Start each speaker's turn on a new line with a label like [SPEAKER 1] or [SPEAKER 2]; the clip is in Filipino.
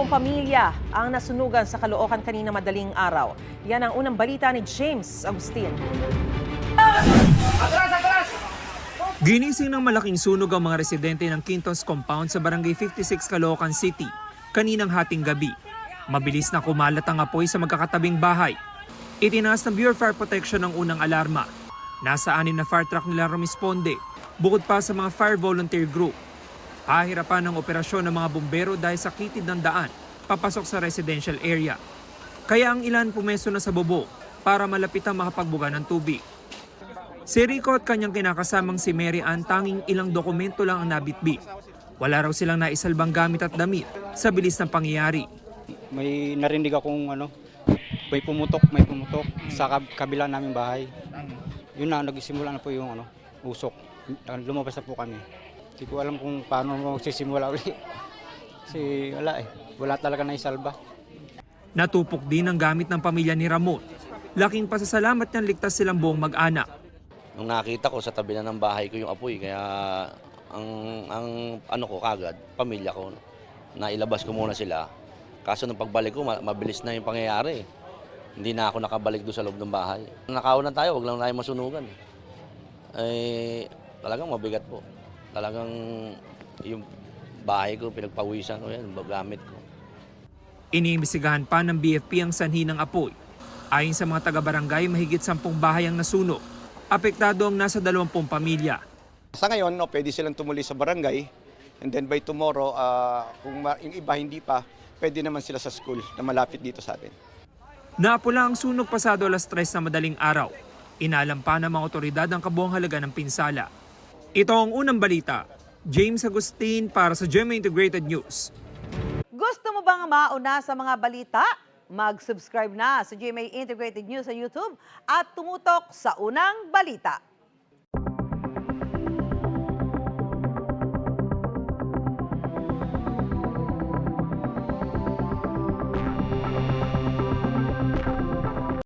[SPEAKER 1] pamilya ang nasunugan sa Caloocan kanina madaling araw. Yan ang unang balita ni James Agustin.
[SPEAKER 2] Ginising ng malaking sunog ang mga residente ng Quintos Compound sa Barangay 56 Caloocan City kaninang hating gabi. Mabilis na kumalat ang apoy sa magkakatabing bahay. Itinaas ng Bureau of Fire Protection ang unang alarma. Nasa 6 na fire truck nila rumisponde, bukod pa sa mga fire volunteer group. Hahirapan ng operasyon ng mga bumbero dahil sa kitid ng daan papasok sa residential area. Kaya ang ilan pumesto na sa bobo para malapit ang makapagbuga ng tubig. Si Rico at kanyang kinakasamang si Mary Ann tanging ilang dokumento lang ang nabitbit. Wala raw silang naisalbang gamit at damit sa bilis ng pangyayari.
[SPEAKER 3] May narinig akong may pumutok sa kabila naming bahay. Yun na, nagsimula na po yung usok. Lumabas na po kami. Hindi ko alam kung paano magsisimula ulit. Kasi wala talaga naisalba.
[SPEAKER 2] Natupok din ang gamit ng pamilya ni Ramon. Laking pasasalamat niyang ligtas silang buong mag-anak.
[SPEAKER 4] Nung nakita ko sa tabi na ng bahay ko yung apoy, kaya ang ko kagad, pamilya ko, nailabas ko muna sila. Kaso nung pagbalik ko, mabilis na yung pangyayari. Hindi na ako nakabalik doon sa loob ng bahay. Nakaunan tayo, wag lang tayo masunugan. Talagang mabigat po. Talagang yung bahay ko, pinagpawisan ko yan, gamit ko.
[SPEAKER 2] Iniimbestigahan pa ng BFP ang sanhi ng apoy. Ayon sa mga taga-barangay, mahigit 10 bahay ang nasunog. Apektado ang nasa 20 pamilya.
[SPEAKER 5] Sa ngayon, pwede silang tumuli sa barangay. And then by tomorrow, kung yung iba hindi pa, pwede naman sila sa school na malapit dito sa atin.
[SPEAKER 2] Napula ang sunog pasado 3:00 na madaling araw. Inalam pa ng mga otoridad ang kabuang halaga ng pinsala. Ito ang unang balita. James Agustin para sa GMA Integrated News.
[SPEAKER 6] Gusto mo bang mauna sa mga balita? Mag-subscribe na sa GMA Integrated News sa YouTube at tumutok sa unang balita.